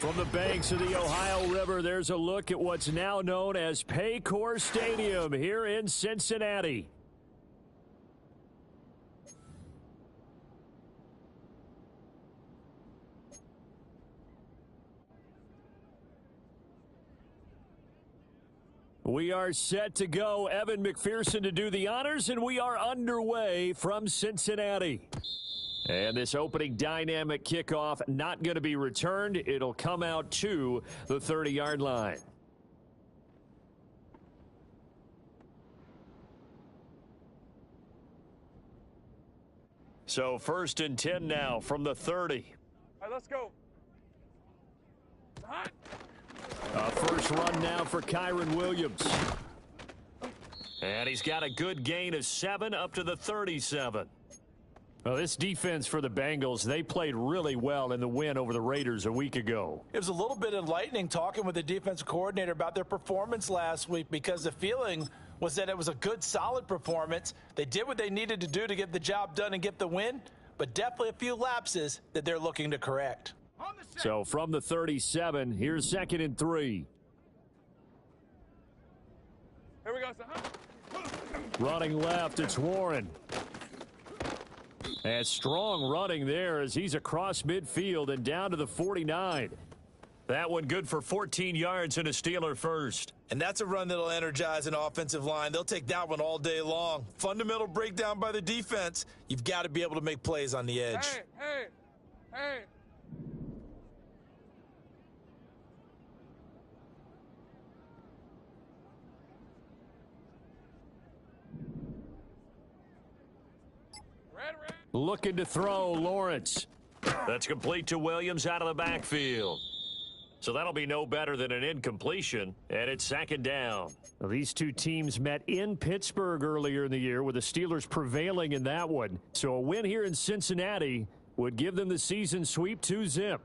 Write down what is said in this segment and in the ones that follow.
From the banks of the Ohio River, there's a look at what's now known as Paycor Stadium here in Cincinnati. We are set to go. Evan McPherson to do the honors, and we are underway from Cincinnati. And this opening dynamic kickoff not going to be returned. It'll come out to the 30-yard line. So 1st and 10 now from the 30. All right, let's go. First run now for Kyron Williams. And he's got a good gain of 7 up to the 37. Well, this defense for the Bengals, they played really well in the win over the Raiders a week ago. It was a little bit enlightening talking with the defensive coordinator about their performance last week, because the feeling was that it was a good, solid performance. They did what they needed to do to get the job done and get the win, but definitely a few lapses that they're looking to correct. So from the 37, here's 2nd and 3. Here we go, son. Running left, it's Warren. And strong running there as he's across midfield and down to the 49. That one good for 14 yards and a Steeler first. And that's a run that'll energize an offensive line. They'll take that one all day long. Fundamental breakdown by the defense. You've got to be able to make plays on the edge. Hey. Red. Looking to throw, Lawrence. That's complete to Williams out of the backfield. So that'll be no better than an incompletion, and it's 2nd down. Well, these two teams met in Pittsburgh earlier in the year, with the Steelers prevailing in that one. So a win here in Cincinnati would give them the season sweep 2-zip.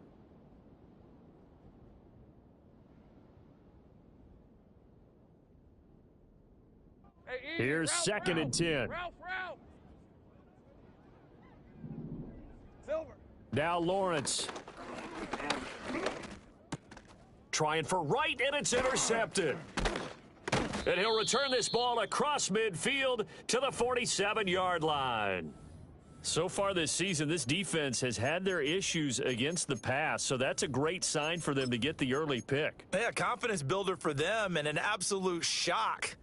Here's Ralph, 2nd and 10. Ralph. Silver. Now Lawrence. Trying for right, and it's intercepted. And he'll return this ball across midfield to the 47-yard line. So far this season, this defense has had their issues against the pass, so that's a great sign for them to get the early pick. Yeah, confidence builder for them, and an absolute shock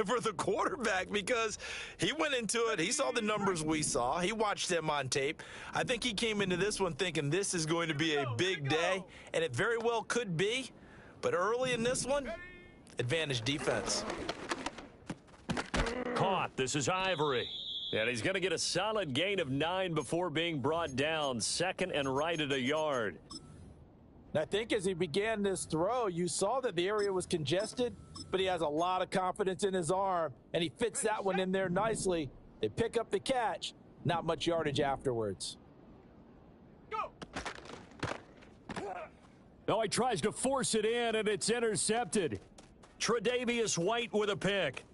for the quarterback, because he went into it, he saw the numbers we saw, he watched them on tape. I think he came into this one thinking this is going to be a big day, and it very well could be, but early in this one, advantage defense. Caught. This is Ivory. And he's going to get a solid gain of 9 before being brought down. 2nd and right at a yard. I think as he began this throw, you saw that the area was congested, but he has a lot of confidence in his arm, and he fits that one in there nicely. They pick up the catch, not much yardage afterwards. Oh, he tries to force it in, and it's intercepted. Tre'Davious White with a pick.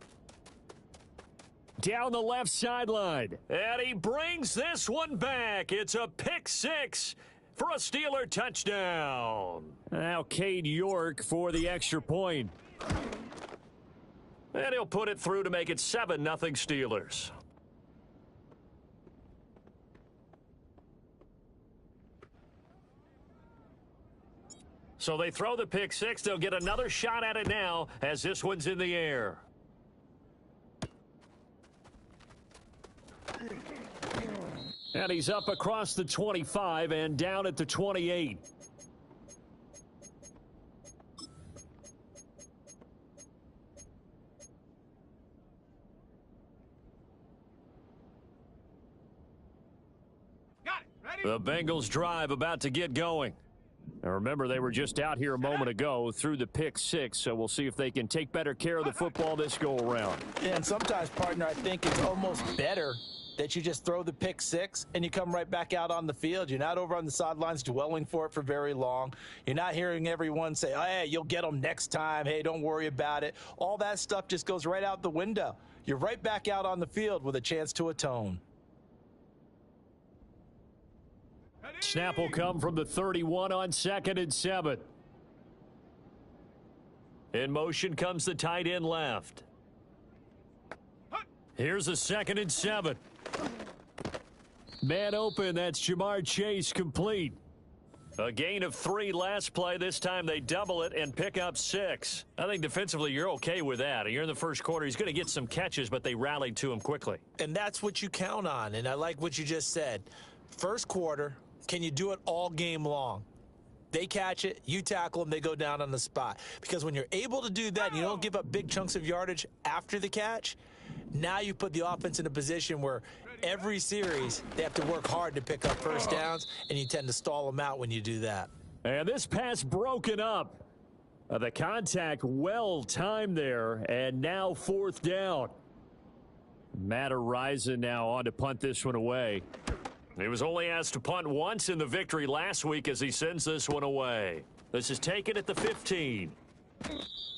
Down the left sideline. And he brings this one back. It's a pick 6 for a Steeler touchdown. Now Cade York for the extra point. And he'll put it through to make it 7-0 Steelers. So they throw the pick 6. They'll get another shot at it now as this one's in the air. And he's up across the 25 and down at the 28. Got it. Ready? The Bengals drive about to get going. Now remember, they were just out here a moment ago through the pick 6, so we'll see if they can take better care of the football this go around. And sometimes, partner, I think it's almost better that you just throw the pick 6 and you come right back out on the field. You're not over on the sidelines dwelling for it for very long. You're not hearing everyone say, oh, hey, you'll get them next time. Hey, don't worry about it. All that stuff just goes right out the window. You're right back out on the field with a chance to atone. Snap will come from the 31 on 2nd and 7. In motion comes the tight end left. Here's a 2nd and 7. Man open, that's Jamar Chase, complete. A gain of 3 last play. This time they double it and pick up 6. I think defensively you're okay with that. You're in the first quarter. He's going to get some catches, but they rallied to him quickly. And that's what you count on, and I like what you just said. First quarter, can you do it all game long? They catch it, you tackle them, they go down on the spot. Because when you're able to do that and you don't give up big chunks of yardage after the catch, now you put the offense in a position where every series they have to work hard to pick up first downs, and you tend to stall them out when you do that. And this pass broken up. The contact well timed there, and now 4th down. Matt Araiza now on to punt this one away. He was only asked to punt once in the victory last week as he sends this one away. This is taken at the 15.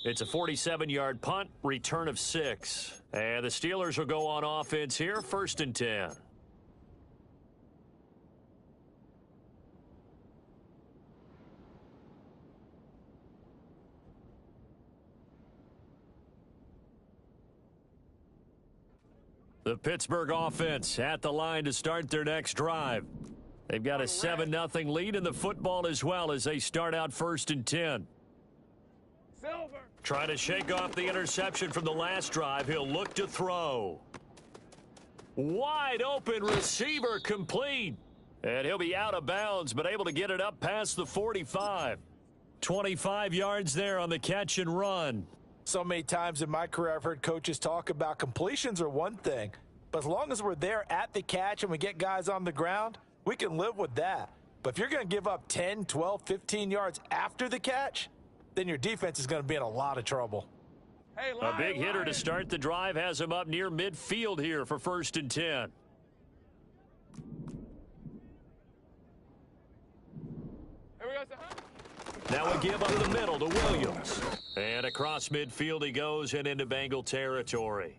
It's a 47-yard punt, return of 6. And the Steelers will go on offense here, 1st and 10. The Pittsburgh offense at the line to start their next drive. They've got a 7-0 lead in the football as well as they start out 1st and 10. Silver. Trying to shake off the interception from the last drive. He'll look to throw. Wide open receiver, complete. And he'll be out of bounds, but able to get it up past the 45. 25 yards there on the catch and run. So many times in my career I've heard coaches talk about completions are one thing, but as long as we're there at the catch and we get guys on the ground, we can live with that. But if you're going to give up 10, 12, 15 yards after the catch, then your defense is going to be in a lot of trouble. Hey, A big hitter to start the drive has him up near midfield here for 1st and 10. Here we go, son. Now a give up the middle to Williams. And across midfield he goes and into Bengal territory.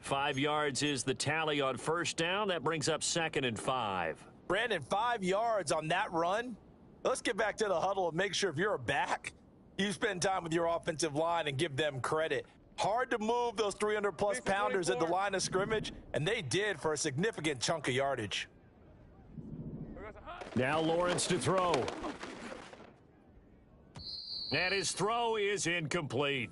5 yards is the tally on 1st down. That brings up 2nd and 5. Brandon, 5 yards on that run. Let's get back to the huddle and make sure if you're a back, you spend time with your offensive line and give them credit. Hard to move those 300-plus pounders at the line of scrimmage, and they did for a significant chunk of yardage. Now Lawrence to throw. And his throw is incomplete.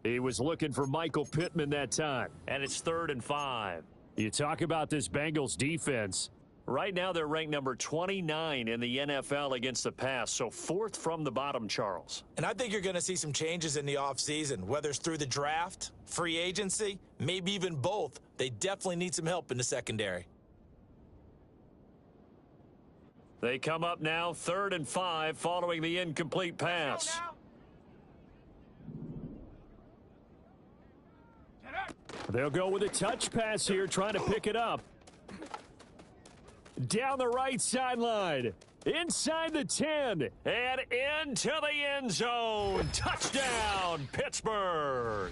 He was looking for Michael Pittman that time. And it's 3rd and 5. You talk about this Bengals defense. Right now they're ranked number 29 in the NFL against the pass, so 4th from the bottom, Charles. And I think you're going to see some changes in the offseason, whether it's through the draft, free agency, maybe even both. They definitely need some help in the secondary. They come up now 3rd and 5 following the incomplete pass. They'll go with a touch pass here, trying to pick it up. Down the right sideline, inside the 10, and into the end zone. Touchdown, Pittsburgh.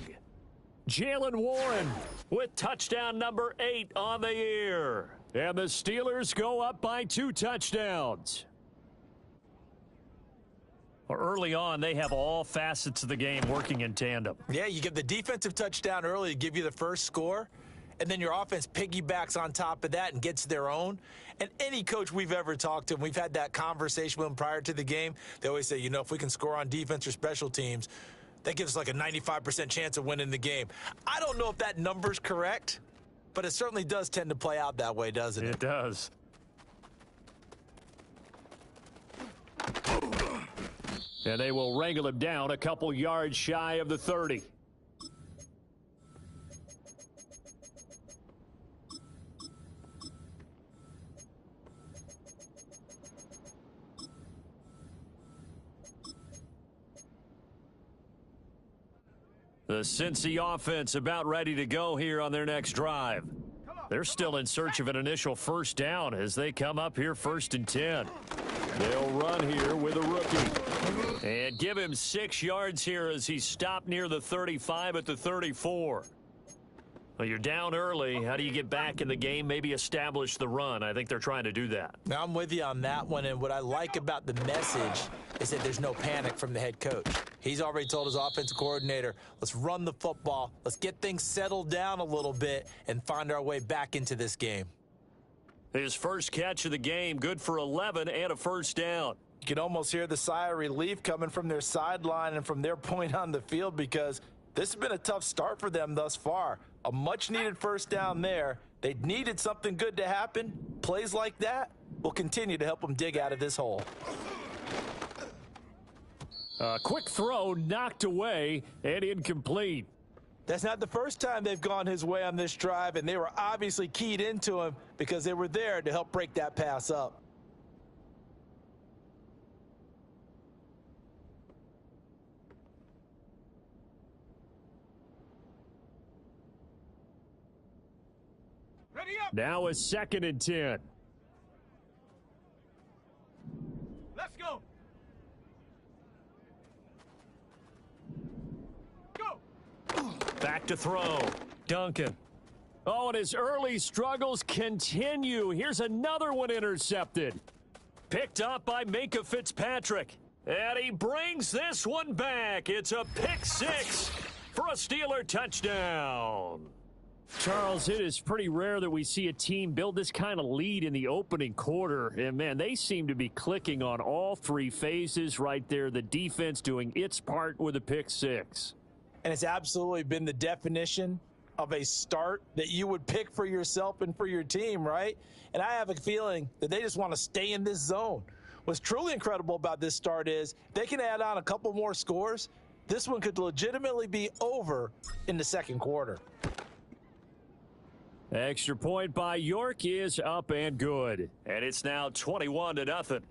Jalen Warren with touchdown number 8 on the year. And the Steelers go up by 2 touchdowns. Early on, they have all facets of the game working in tandem. Yeah, you give the defensive touchdown early to give you the first score, and then your offense piggybacks on top of that and gets their own. And any coach we've ever talked to, and we've had that conversation with them prior to the game, they always say, you know, if we can score on defense or special teams, that gives us like a 95% chance of winning the game. I don't know if that number's correct, but it certainly does tend to play out that way, doesn't it? It does. And they will wrangle him down a couple yards shy of the 30. The Cincy offense about ready to go here on their next drive. They're still in search of an initial first down as they come up here 1st and 10. They'll run here with a rookie. And give him 6 yards here as he stopped near the 35 at the 34. Well, you're down early. How do you get back in the game, maybe establish the run? I think they're trying to do that. Now, I'm with you on that one, and what I like about the message is that there's no panic from the head coach. He's already told his offensive coordinator, let's run the football, let's get things settled down a little bit, and find our way back into this game. His first catch of the game, good for 11 and a first down. You can almost hear the sigh of relief coming from their sideline and from their point on the field because this has been a tough start for them thus far. A much-needed first down there. They needed something good to happen. Plays like that will continue to help them dig out of this hole. Quick throw knocked away and incomplete. That's not the first time they've gone his way on this drive, and they were obviously keyed into him because they were there to help break that pass up. Ready up. Now a 2nd and 10. Let's go. Go. Back to throw. Duncan. Oh, and his early struggles continue. Here's another one intercepted. Picked up by Minka Fitzpatrick. And he brings this one back. It's a pick 6 for a Steeler touchdown. Charles, it is pretty rare that we see a team build this kind of lead in the opening quarter. And, man, they seem to be clicking on all 3 phases right there. The defense doing its part with a pick 6. And it's absolutely been the definition of a start that you would pick for yourself and for your team, right? And I have a feeling that they just want to stay in this zone. What's truly incredible about this start is they can add on a couple more scores. This one could legitimately be over in the second quarter. Extra point by York is up and good. And it's now 21-0.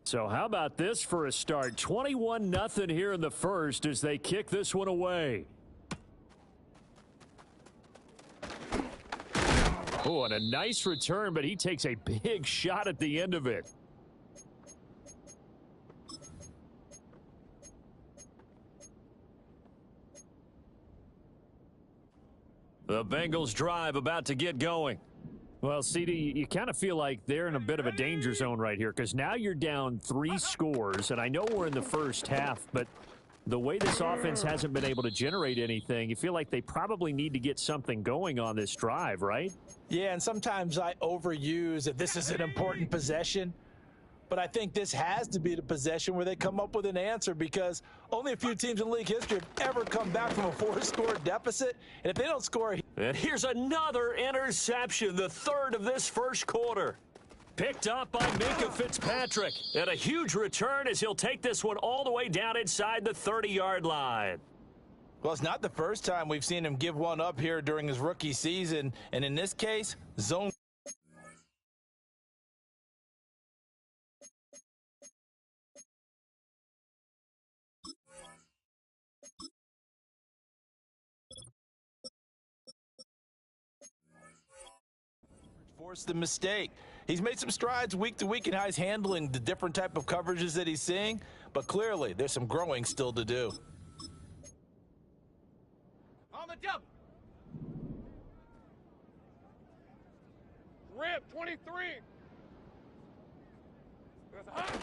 So how about this for a start? 21-0 here in the first as they kick this one away. Oh, and a nice return, but he takes a big shot at the end of it. The Bengals drive about to get going. Well, CD, you kind of feel like they're in a bit of a danger zone right here because now you're down 3 scores, and I know we're in the first half, but the way this offense hasn't been able to generate anything, you feel like they probably need to get something going on this drive, right? Yeah, and sometimes I overuse that this is an important possession. But I think this has to be the possession where they come up with an answer because only a few teams in league history have ever come back from a 4-score deficit. And if they don't score... And here's another interception, the 3rd of this first quarter. Picked up by Minka Fitzpatrick. And a huge return as he'll take this one all the way down inside the 30-yard line. Well, it's not the first time we've seen him give one up here during his rookie season. And in this case, zone... Forced the mistake. He's made some strides week to week in how he's handling the different type of coverages that he's seeing, but clearly there's some growing still to do. On the jump. Rip 23. There's a hunt.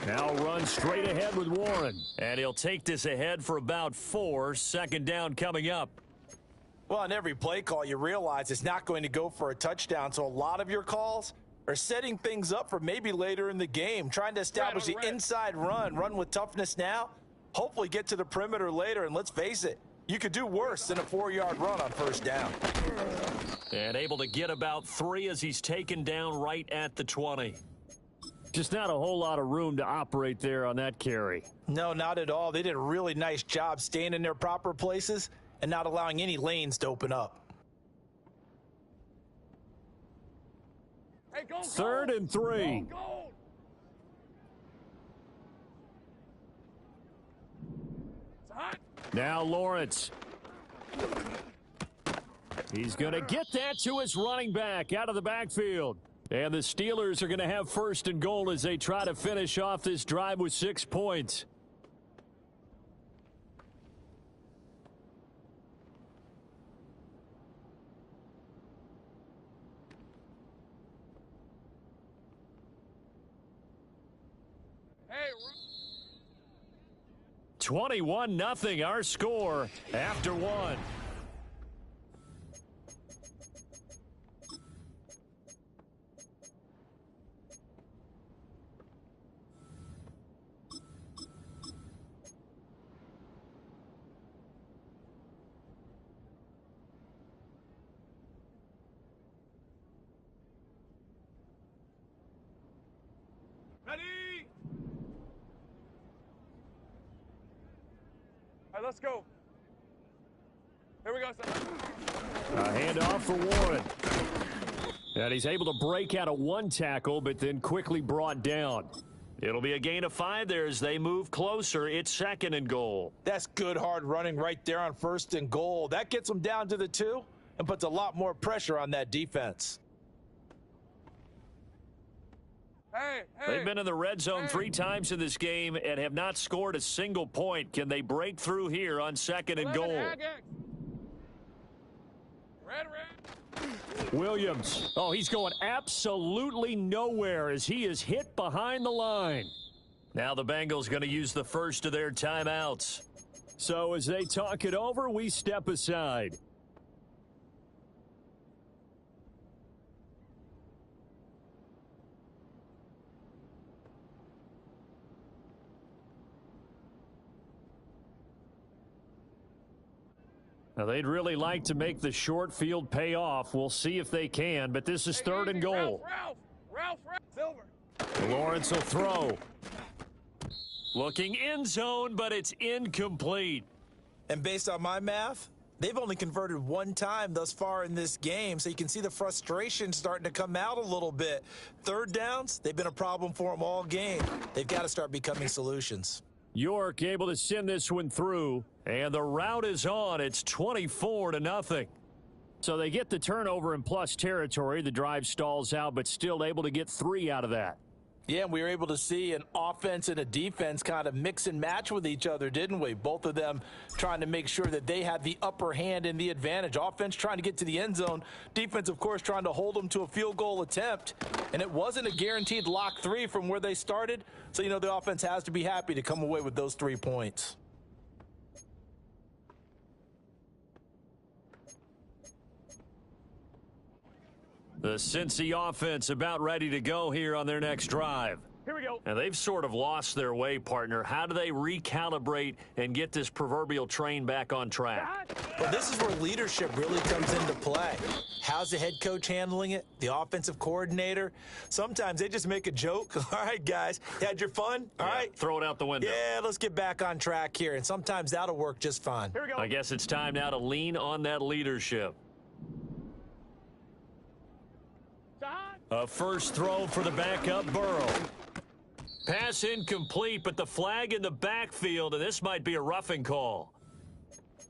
Now run straight ahead with Warren. And he'll take this ahead for about 4. 2nd down coming up. Well, on every play call, you realize it's not going to go for a touchdown, so a lot of your calls are setting things up for maybe later in the game, trying to establish the inside run with toughness now, hopefully get to the perimeter later, and let's face it, you could do worse than a 4-yard run on first down. And able to get about 3 as he's taken down right at the 20. Just not a whole lot of room to operate there on that carry. No, not at all. They did a really nice job staying in their proper places and not allowing any lanes to open up. Hey, go, 3rd and 3. Go, go. It's a hunt. Now Lawrence. He's going to get that to his running back out of the backfield. And the Steelers are going to have 1st and goal as they try to finish off this drive with 6 points. 21-0 our score after one. Ready? All right, let's go. Here we go, son. A handoff for Warren. And he's able to break out of one tackle, but then quickly brought down. It'll be a gain of 5 there as they move closer. It's 2nd and goal. That's good hard running right there on 1st and goal. That gets them down to the 2 and puts a lot more pressure on that defense. Hey. They've been in the red zone 3 times in this game and have not scored a single point. Can they break through here on 2nd and goal? Red. Williams. Oh, he's going absolutely nowhere as he is hit behind the line. Now the Bengals going to use the first of their timeouts. So as they talk it over, we step aside. Now, they'd really like to make the short field pay off. We'll see if they can, but this is 3rd and goal. Ralph, Silver. Lawrence will throw. Looking end zone, but it's incomplete. And based on my math, they've only converted 1 time thus far in this game, so you can see the frustration starting to come out a little bit. 3rd downs, they've been a problem for them all game. They've got to start becoming solutions. York able to send this one through, and the route is on. It's 24-0. So they get the turnover in plus territory. The drive stalls out, but still able to get 3 out of that. Yeah, and we were able to see an offense and a defense kind of mix and match with each other, didn't we? Both of them trying to make sure that they had the upper hand and the advantage. Offense trying to get to the end zone. Defense, of course, trying to hold them to a field goal attempt. And it wasn't a guaranteed lock 3 from where they started. So, you know, the offense has to be happy to come away with those 3 points. The Cincy offense about ready to go here on their next drive. Here we go. And they've sort of lost their way, partner. How do they recalibrate and get this proverbial train back on track? Well, this is where leadership really comes into play. How's the head coach handling it? The offensive coordinator? Sometimes they just make a joke. All right, guys, you had your fun? All right. Throw it out the window. Yeah, let's get back on track here. And sometimes that'll work just fine. Here we go. I guess it's time now to lean on that leadership. A first throw for the backup Burrow. Pass incomplete, but the flag in the backfield, and this might be a roughing call.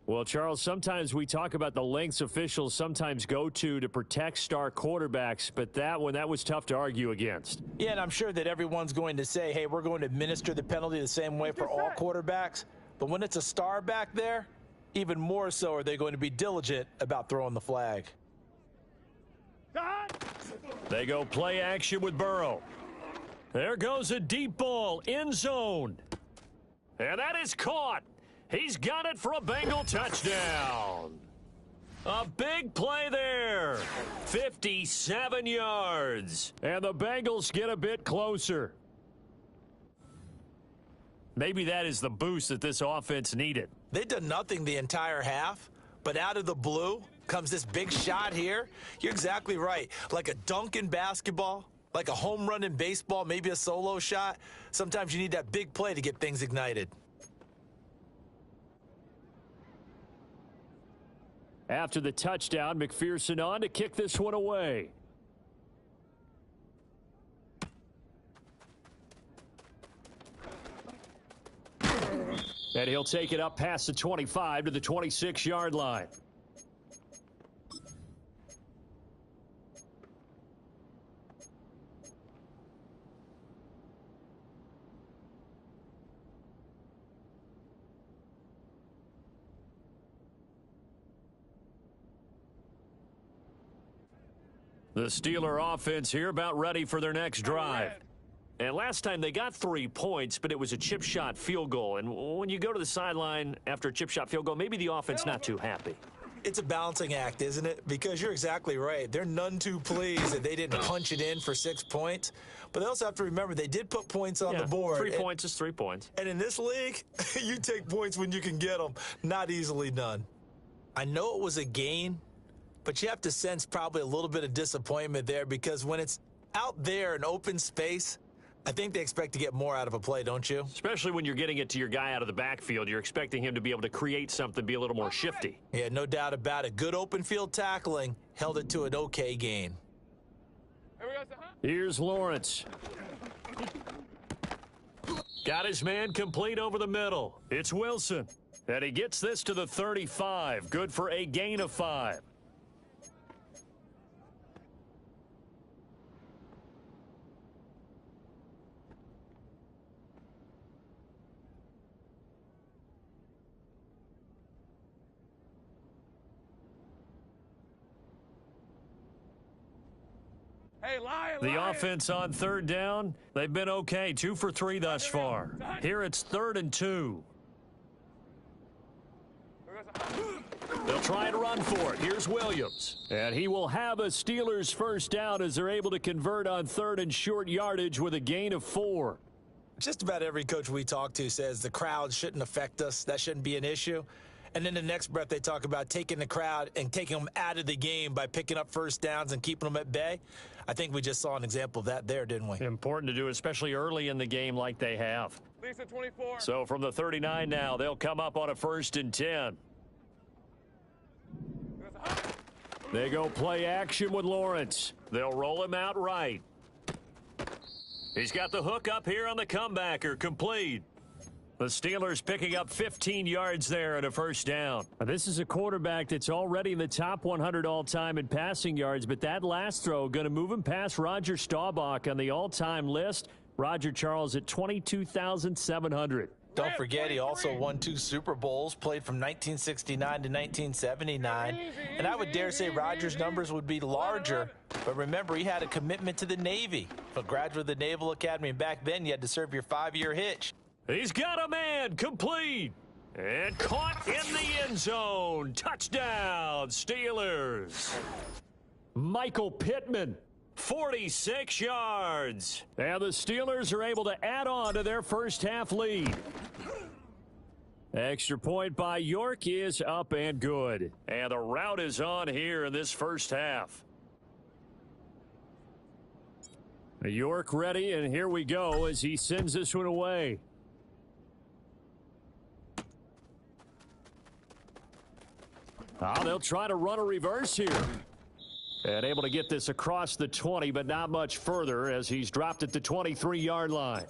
Well, Charles, sometimes we talk about the lengths officials sometimes go to protect star quarterbacks, but that one, that was tough to argue against. Yeah, and I'm sure that everyone's going to say, hey, we're going to administer the penalty the same way for all quarterbacks. But when it's a star back there, even more so are they going to be diligent about throwing the flag. They go play action with Burrow. There goes a deep ball, end zone. And that is caught. He's got it for a Bengal touchdown. A big play there. 57 yards. And the Bengals get a bit closer. Maybe that is the boost that this offense needed. They've done nothing the entire half, but out of the blue comes this big shot here. You're exactly right. Like a dunk in basketball, like a home run in baseball, maybe a solo shot. Sometimes you need that big play to get things ignited. After the touchdown, McPherson on to kick this one away. And he'll take it up past the 25 to the 26-yard line. The Steeler offense here about ready for their next drive. And last time they got 3 points, but it was a chip shot field goal. And when you go to the sideline after a chip shot field goal, maybe the offense not too happy. It's a balancing act, isn't it? Because you're exactly right. They're none too pleased that they didn't punch it in for 6 points. But they also have to remember they did put points on the board. 3 points is 3 points. And in this league, you take points when you can get them. Not easily done. I know it was a gain, but you have to sense probably a little bit of disappointment there because when it's out there in open space, I think they expect to get more out of a play, don't you? Especially when you're getting it to your guy out of the backfield. You're expecting him to be able to create something, be a little more shifty. Yeah, no doubt about it. Good open field tackling held it to an okay gain. Here's Lawrence. Got his man complete over the middle. It's Wilson. And he gets this to the 35. Good for a gain of 5. Hey, Lion, The Lion. offense on 3rd down, they've been okay. 2 for 3 thus far. Here it's 3rd and 2. They'll try and run for it. Here's Williams. And he will have a Steelers first down as they're able to convert on 3rd and short yardage with a gain of 4. Just about every coach we talk to says the crowd shouldn't affect us. That shouldn't be an issue. And then the next breath they talk about taking the crowd and taking them out of the game by picking up first downs and keeping them at bay. I think we just saw an example of that there, didn't we? Important to do, especially early in the game like they have. Lisa 24. So from the 39 now, they'll come up on a 1st and 10. They go play action with Lawrence. They'll roll him out right. He's got the hook up here on the comebacker, complete. The Steelers picking up 15 yards there and a first down. This is a quarterback that's already in the top 100 all-time in passing yards, but that last throw going to move him past Roger Staubach on the all-time list. Roger Charles at 22,700. Don't forget, he also won 2 Super Bowls, played from 1969 to 1979. And I would dare say Rodgers' numbers would be larger. But remember, he had a commitment to the Navy. A graduate of the Naval Academy, and back then you had to serve your 5-year hitch. He's got a man, complete. And caught in the end zone. Touchdown, Steelers. Michael Pittman, 46 yards. And the Steelers are able to add on to their first half lead. Extra point by York is up and good. And the route is on here in this first half. York ready, and here we go as he sends this one away. They'll try to run a reverse here. And able to get this across the 20, but not much further as he's dropped at the 23-yard line.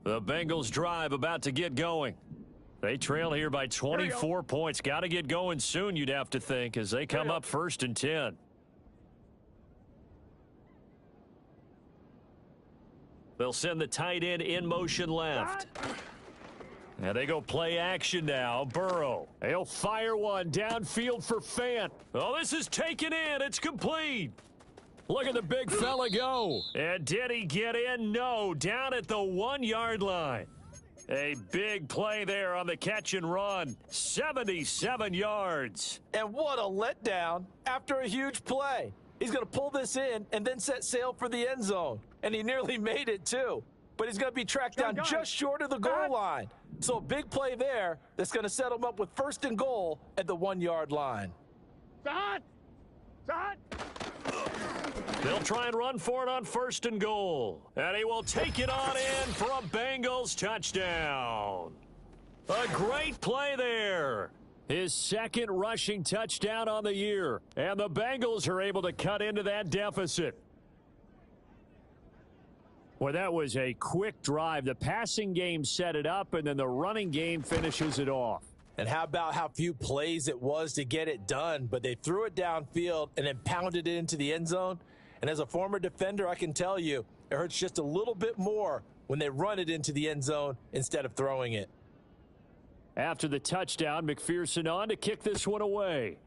The Bengals drive about to get going. They trail here by 24 points. Got to get going soon, you'd have to think, as they come up 1st and 10. They'll send the tight end in motion left. And they go play action now. Burrow. He'll fire one downfield for Fant. Oh, this is taken in. It's complete. Look at the big fella go. And did he get in? No. Down at the 1-yard line. A big play there on the catch and run. 77 yards. And what a letdown after a huge play. He's going to pull this in and then set sail for the end zone. And he nearly made it, too. But he's going to be tracked down just short of the goal line. So a big play there that's going to set him up with 1st and goal at the 1-yard line. Shot! They'll try and run for it on 1st and goal. And he will take it on in for a Bengals touchdown. A great play there. His 2nd rushing touchdown on the year. And the Bengals are able to cut into that deficit. Well, that was a quick drive. The passing game set it up, and then the running game finishes it off. And how about how few plays it was to get it done, but they threw it downfield and then pounded it into the end zone. And as a former defender, I can tell you, it hurts just a little bit more when they run it into the end zone instead of throwing it. After the touchdown, McPherson on to kick this one away.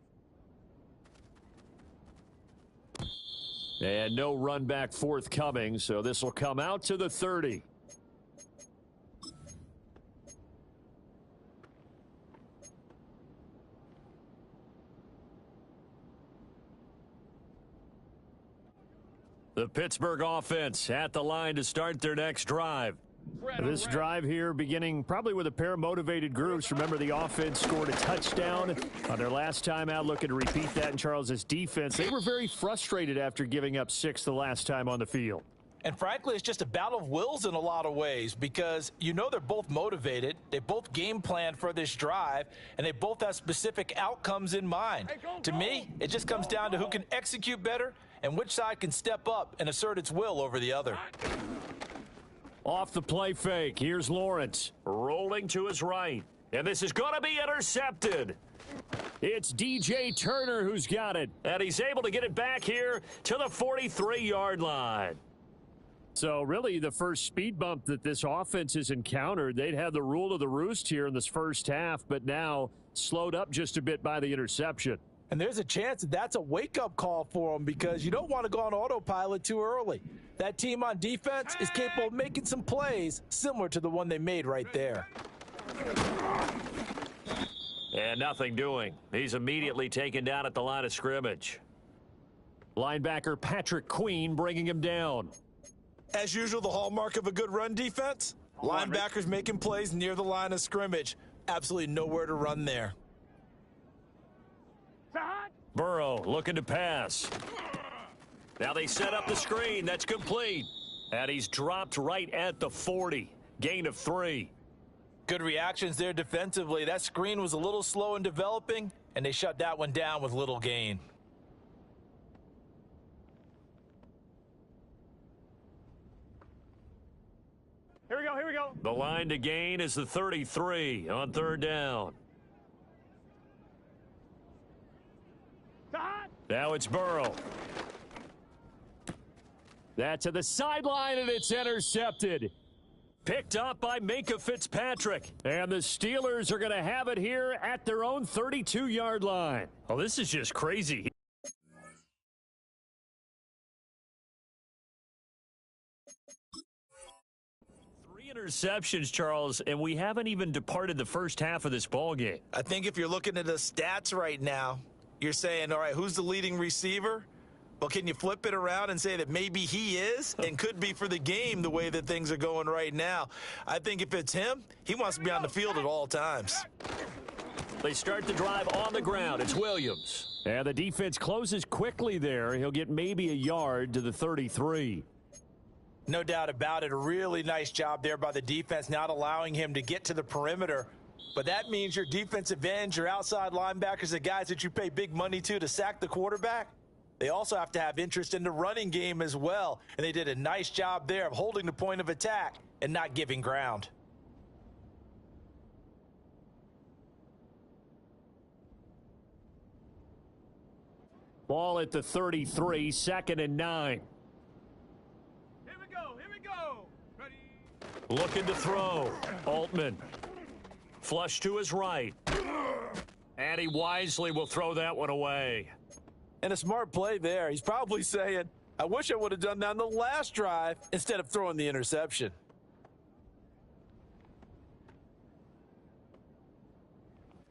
And no run back forthcoming, so this will come out to the 30. The Pittsburgh offense at the line to start their next drive. This drive here beginning probably with a pair of motivated groups. Remember, the offense scored a touchdown on their last time out. Looking to repeat that in Charles's defense. They were very frustrated after giving up 6 the last time on the field. And frankly, it's just a battle of wills in a lot of ways because you know they're both motivated. They both game plan for this drive, and they both have specific outcomes in mind. To me, it just comes down to who can execute better and which side can step up and assert its will over the other. Off the play fake, here's Lawrence rolling to his right, and this is going to be intercepted. It's DJ Turner who's got it, and he's able to get it back here to the 43-yard line. So really the first speed bump that this offense has encountered. They'd had the rule of the roost here in this first half, but now slowed up just a bit by the interception. And there's a chance that that's a wake-up call for them because you don't want to go on autopilot too early. That team on defense is capable of making some plays similar to the one they made right there. And nothing doing. He's immediately taken down at the line of scrimmage. Linebacker Patrick Queen bringing him down. As usual, the hallmark of a good run defense, linebackers making plays near the line of scrimmage. Absolutely nowhere to run there. Burrow looking to pass. Now they set up the screen. That's complete. And he's dropped right at the 40. Gain of 3. Good reactions there defensively. That screen was a little slow in developing, and they shut that one down with little gain. Here we go, here we go. The line to gain is the 33 on 3rd down. Now it's Burrow. That's to the sideline, and it's intercepted. Picked up by Minka Fitzpatrick. And the Steelers are going to have it here at their own 32-yard line. Well, this is just crazy. Interceptions, Charles, and we haven't even departed the first half of this ball game. I think if you're looking at the stats right now, you're saying, all right, who's the leading receiver? Well, can you flip it around and say that maybe he is and could be for the game the way that things are going right now? I think if it's him, he wants to be on the field at all times. They start the drive on the ground. It's Williams. And the defense closes quickly there. He'll get maybe a yard to the 33. No doubt about it. A really nice job there by the defense, not allowing him to get to the perimeter. But that means your defensive ends, your outside linebackers, the guys that you pay big money to sack the quarterback, they also have to have interest in the running game as well. And they did a nice job there of holding the point of attack and not giving ground. Ball at the 33, 2nd and 9. Here we go. Ready. Looking to throw. Altman. Flush to his right. And he wisely will throw that one away. And a smart play there. He's probably saying, I wish I would have done that on the last drive instead of throwing the interception.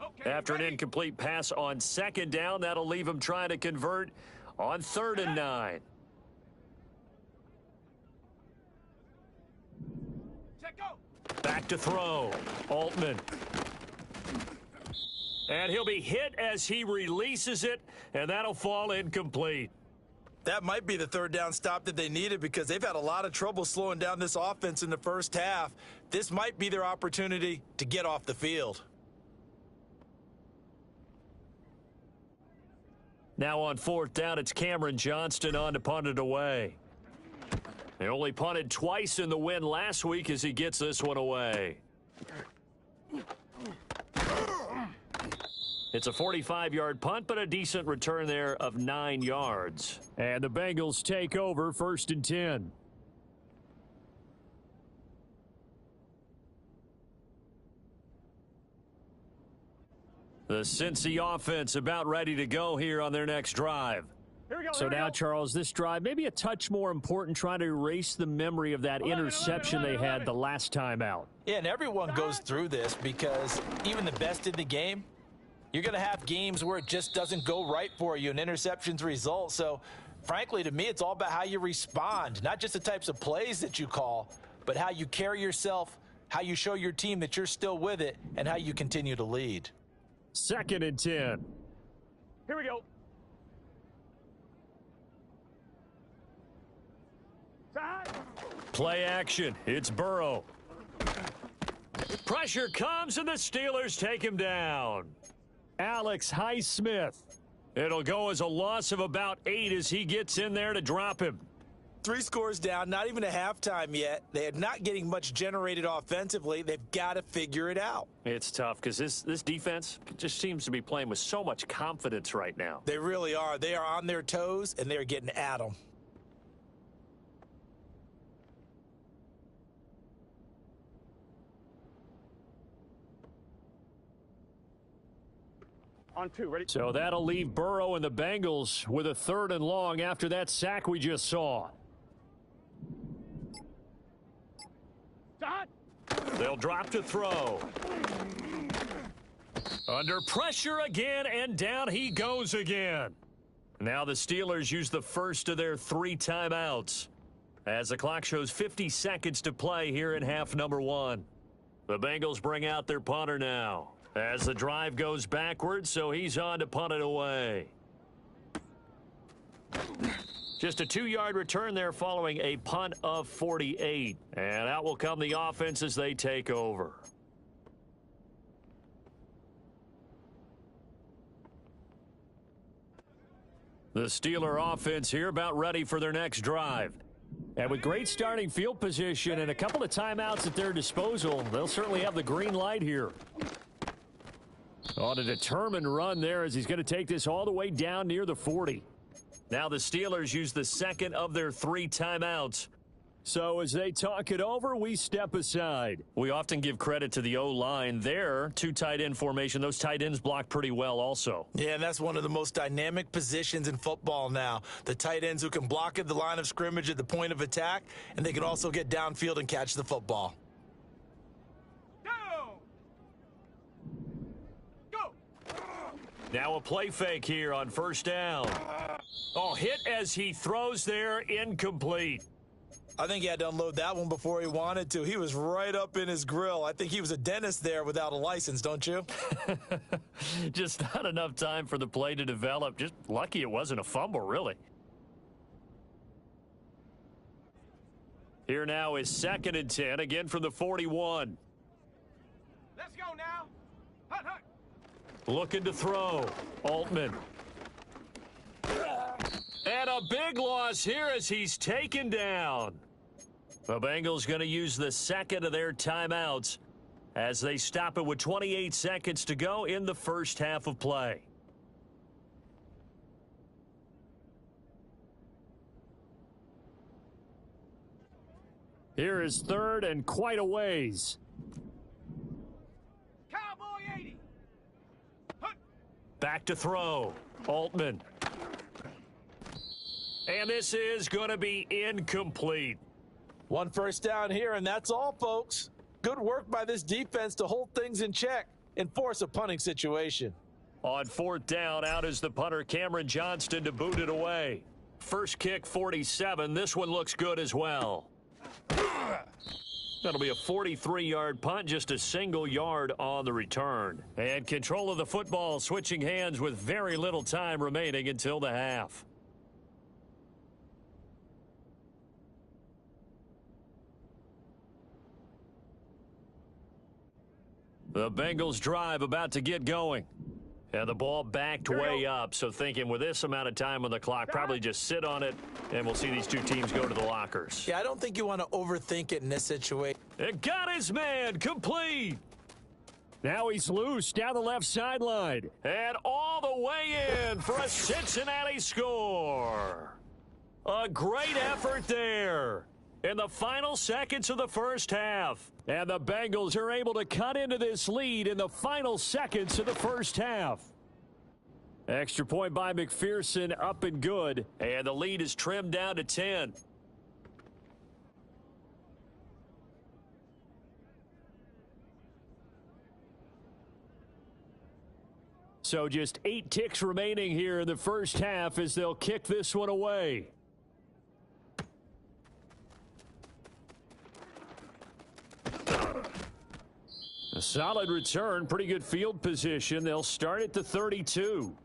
Okay, After an incomplete pass on 2nd down, that'll leave him trying to convert on 3rd and 9. Check go. Back to throw. Altman. And he'll be hit as he releases it, and that'll fall incomplete. That might be the 3rd down stop that they needed because they've had a lot of trouble slowing down this offense in the first half. This might be their opportunity to get off the field. Now on 4th down, it's Cameron Johnston on to punt it away. They only punted twice in the win last week as he gets this one away. It's a 45-yard punt, but a decent return there of 9 yards. And the Bengals take over 1st and 10. The Cincy offense about ready to go here on their next drive. So now, Charles, this drive maybe a touch more important, trying to erase the memory of that interception they had the last time out. Yeah, and everyone goes through this because even the best in the game, you're going to have games where it just doesn't go right for you and interceptions result. So, frankly, to me, it's all about how you respond, not just the types of plays that you call, but how you carry yourself, how you show your team that you're still with it, and how you continue to lead. 2nd and 10. Here we go. Side. Play action. It's Burrow. Pressure comes, and the Steelers take him down. Alex Highsmith. It'll go as a loss of about 8 as he gets in there to drop him. 3 scores down, not even a halftime yet. They are not getting much generated offensively. They've got to figure it out. It's tough because this defense just seems to be playing with so much confidence right now. They really are. They are on their toes, and they're getting at them. On 2, ready? So that'll leave Burrow and the Bengals with a 3rd and long after that sack we just saw. Side. They'll drop to throw. Under pressure again, and down he goes again. Now the Steelers use the first of their 3 timeouts as the clock shows 50 seconds to play here in half number 1. The Bengals bring out their punter now as the drive goes backwards, so he's on to punt it away. Just a 2-yard return there following a punt of 48. And out will come the offense as they take over. The Steeler offense here about ready for their next drive. And with great starting field position and a couple of timeouts at their disposal, they'll certainly have the green light here. On a determined run there as he's going to take this all the way down near the 40. Now the Steelers use the second of their 3 timeouts. So as they talk it over, we step aside. We often give credit to the O-line there. 2 tight end formation. Those tight ends block pretty well also. Yeah, and that's one of the most dynamic positions in football now. The tight ends who can block at the line of scrimmage at the point of attack, and they can also get downfield and catch the football. Now a play fake here on 1st down. Oh, hit as he throws there, incomplete. I think he had to unload that one before he wanted to. He was right up in his grill. I think he was a dentist there without a license, don't you? Just not enough time for the play to develop. Just lucky it wasn't a fumble, really. Here now is 2nd and 10, again from the 41. Let's go now. Hut, hut. Looking to throw. Altman. And a big loss here as he's taken down. The Bengals going to use the second of their timeouts as they stop it with 28 seconds to go in the first half of play. Here is 3rd and quite a ways. Cowboy 80. Hut. Back to throw. Altman. And this is going to be incomplete. 1 first down here, and that's all, folks. Good work by this defense to hold things in check and force a punting situation. On 4th down, out is the punter Cameron Johnston to boot it away. First kick, 47. This one looks good as well. That'll be a 43-yard punt, just a single yard on the return. And control of the football switching hands with very little time remaining until the half. The Bengals drive about to get going. And the ball backed way up, so thinking with this amount of time on the clock, probably just sit on it, and we'll see these 2 teams go to the lockers. Yeah, I don't think you want to overthink it in this situation. It got his man complete. Now he's loose down the left sideline. And all the way in for a Cincinnati score. A great effort there in the final seconds of the first half. And the Bengals are able to cut into this lead in the final seconds of the first half. Extra point by McPherson, up and good. And the lead is trimmed down to 10. So just 8 ticks remaining here in the first half as they'll kick this one away. A solid return, pretty good field position. They'll start at the 32.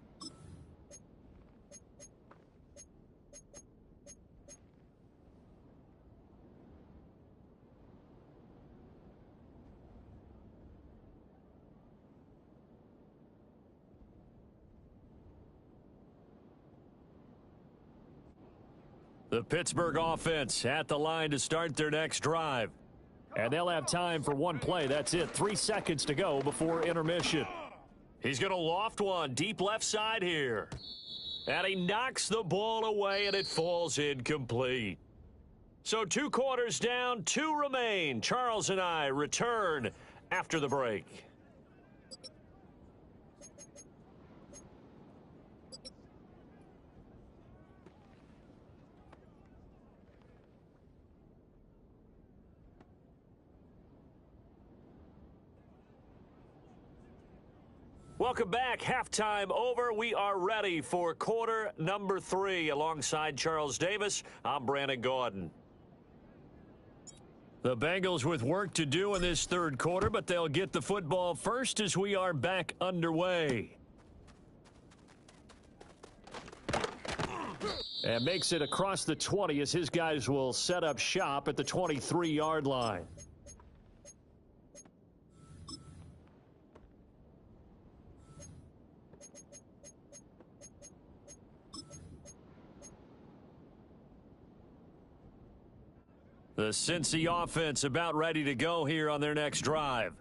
The Pittsburgh offense at the line to start their next drive. And they'll have time for one play. That's it. 3 seconds to go before intermission. He's going to loft one deep left side here. And he knocks the ball away, and it falls incomplete. So 2 quarters down, 2 remain. Charles and I return after the break. Welcome back. Halftime over. We are ready for quarter number 3. Alongside Charles Davis, I'm Brandon Gaudin. The Bengals with work to do in this third quarter, but they'll get the football first as we are back underway. And makes it across the 20 as his guys will set up shop at the 23-yard line. The Cincy offense about ready to go here on their next drive.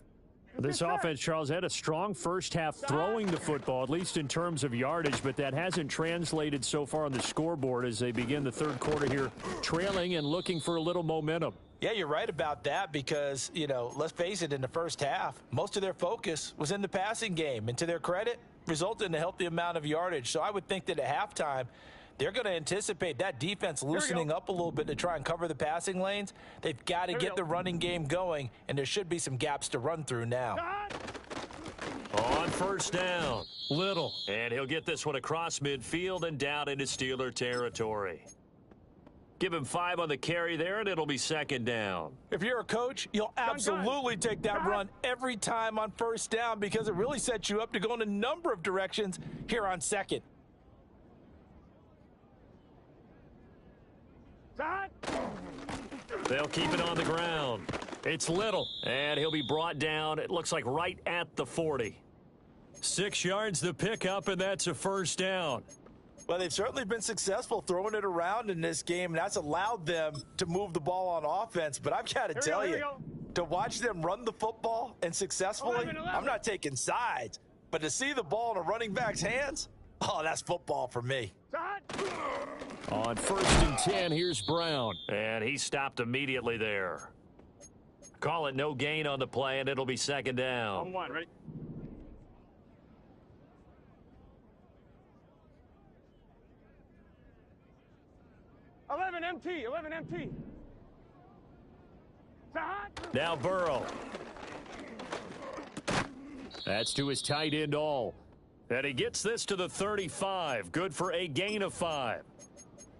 This offense, Charles, had a strong first half throwing the football, at least in terms of yardage, but that hasn't translated so far on the scoreboard as they begin the third quarter here, trailing and looking for a little momentum. Yeah, you're right about that because, let's face it, in the first half, most of their focus was in the passing game. And to their credit, resulted in a healthy amount of yardage. So I would think that at halftime, they're going to anticipate that defense loosening up a little bit to try and cover the passing lanes. They've got to get the running game going, and there should be some gaps to run through now. On first down, Little. And he'll get this one across midfield and down into Steeler territory. Give him 5 on the carry there, and it'll be second down. If you're a coach, you'll absolutely take that run every time on first down because it really sets you up to go in a number of directions here on second. They'll keep it on the ground. It's Little, and he'll be brought down, it looks like right at the 40. 6 yards the pickup, and that's a first down. Well, they've certainly been successful throwing it around in this game, and that's allowed them to move the ball on offense. But I've got to tell you, to watch them run the football and successfully, I'm not taking sides, but to see the ball in a running back's hands, oh, that's football for me. On first and 10, here's Brown. And he stopped immediately there. Call it no gain on the play, and it'll be second down. On 1, ready? Eleven MT. Now Burrow. That's to his tight end all. And he gets this to the 35. Good for a gain of 5.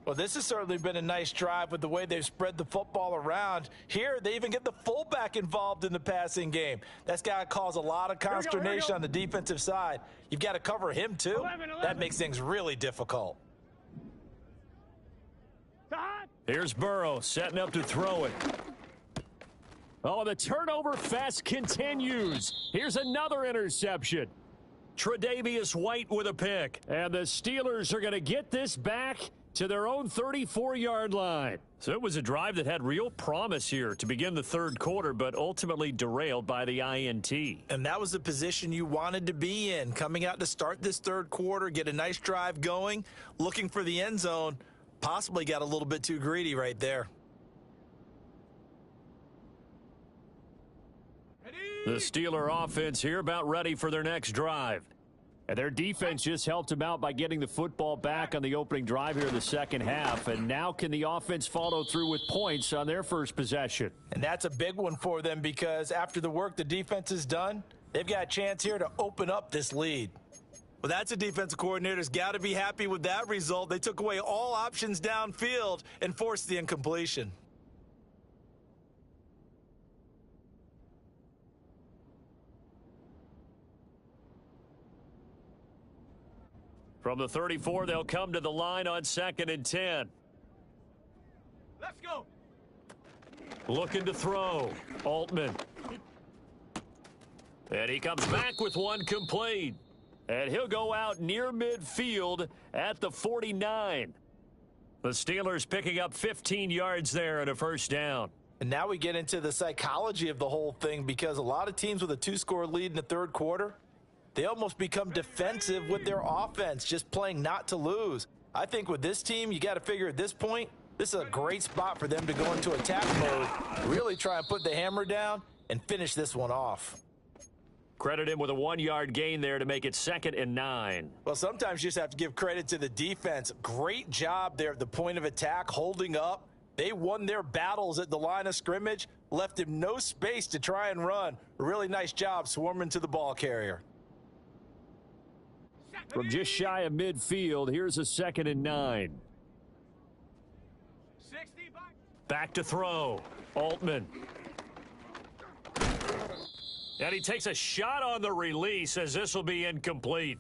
Well, this has certainly been a nice drive with the way they've spread the football around. Here, they even get the fullback involved in the passing game. That's got to cause a lot of consternation on the defensive side. You've got to cover him, too. 11. That makes things really difficult. Here's Burrow setting up to throw it. Oh, the turnover fest continues. Here's another interception. Tre'Davious White with a pick. And the Steelers are going to get this back to their own 34-yard line. So it was a drive that had real promise here to begin the third quarter, but ultimately derailed by the INT. And that was the position you wanted to be in, coming out to start this third quarter, get a nice drive going, looking for the end zone. Possibly got a little bit too greedy right there. The Steeler offense here about ready for their next drive. And their defense just helped them out by getting the football back on the opening drive here in the second half. And now can the offense follow through with points on their first possession? And that's a big one for them because after the work the defense has done, they've got a chance here to open up this lead. Well, that's a defensive coordinator's got to be happy with that result. They took away all options downfield and forced the incompletion. From the 34, they'll come to the line on 2nd and 10. Let's go. Looking to throw. Altman. And he comes back with one complete. And he'll go out near midfield at the 49. The Steelers picking up 15 yards there and a first down. And now we get into the psychology of the whole thing because a lot of teams with a 2-score lead in the third quarter, they almost become defensive with their offense, just playing not to lose. I think with this team, you got to figure at this point, this is a great spot for them to go into attack mode, really try and put the hammer down and finish this one off. Credit him with a 1-yard gain there to make it 2nd and 9. Well, sometimes you just have to give credit to the defense. Great job there at the point of attack, holding up. They won their battles at the line of scrimmage, left him no space to try and run. A really nice job swarming to the ball carrier. From just shy of midfield, here's a 2nd and 9. 60 back to throw. Altman. And he takes a shot on the release as this will be incomplete.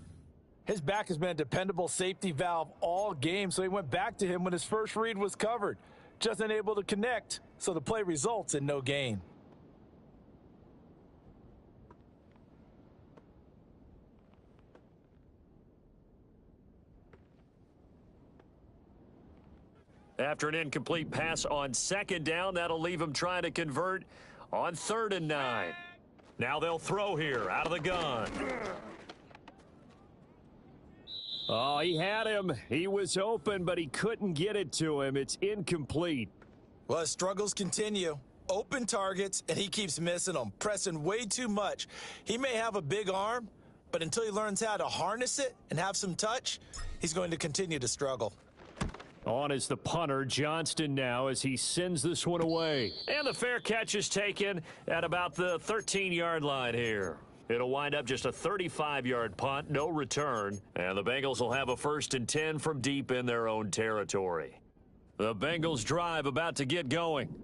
His back has been a dependable safety valve all game, so he went back to him when his first read was covered. Just unable to connect, so the play results in no gain. After an incomplete pass on 2nd down, that'll leave him trying to convert on 3rd and 9. Now they'll throw here out of the gun. Oh, he had him. He was open, but he couldn't get it to him. It's incomplete. Well, his struggles continue. Open targets, and he keeps missing them, pressing way too much. He may have a big arm, but until he learns how to harness it and have some touch, he's going to continue to struggle. On is the punter, Johnston, now as he sends this one away. And the fair catch is taken at about the 13-yard line here. It'll wind up just a 35-yard punt, no return, and the Bengals will have a 1st and 10 from deep in their own territory. The Bengals drive about to get going.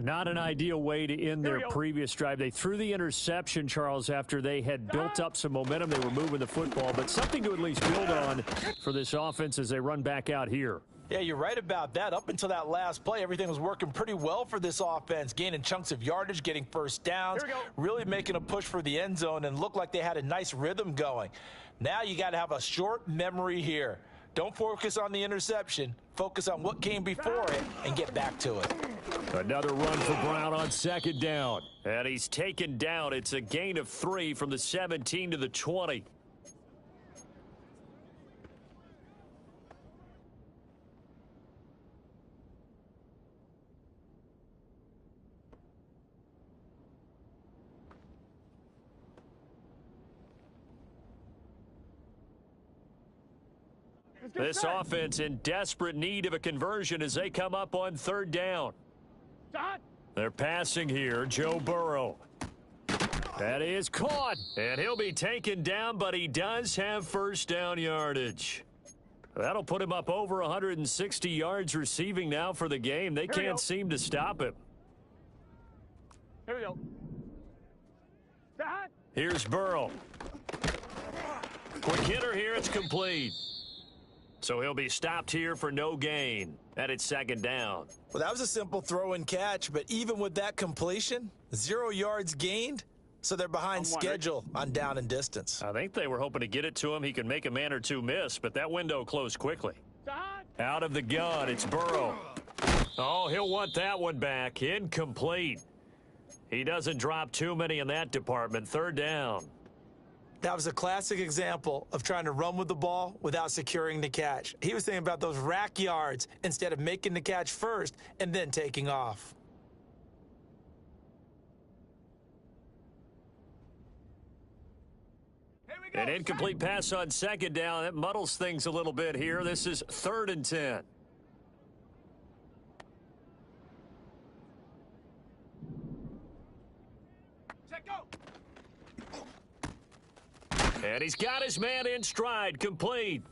Not an ideal way to end their previous drive. They threw the interception, Charles, after they had built up some momentum. They were moving the football, but something to at least build on for this offense as they run back out here. Yeah, you're right about that. Up until that last play, everything was working pretty well for this offense, gaining chunks of yardage, getting first downs, really making a push for the end zone, and looked like they had a nice rhythm going. Now you got to have a short memory here. Don't focus on the interception. Focus on what came before it and get back to it. Another run for Brown on 2nd down. And he's taken down. It's a gain of 3 from the 17 to the 20. This offense in desperate need of a conversion as they come up on 3rd down. They're passing here. Joe Burrow. That is caught. And he'll be taken down, but he does have first down yardage. That'll put him up over 160 yards receiving now for the game. They can't seem to stop him. Here we go. Here's Burrow. Quick hitter here. It's complete. So he'll be stopped here for no gain. And it's 2nd down. Well, that was a simple throw and catch, but even with that completion, 0 yards gained, so they're behind schedule on down and distance. I think they were hoping to get it to him. He could make a man or two miss, but that window closed quickly. Out of the gun, it's Burrow. Oh, he'll want that one back. Incomplete. He doesn't drop too many in that department. Third down. That was a classic example of trying to run with the ball without securing the catch. He was thinking about those rack yards instead of making the catch first and then taking off. An incomplete pass on second down. That muddles things a little bit here. This is 3rd and 10. And he's got his man in stride, complete.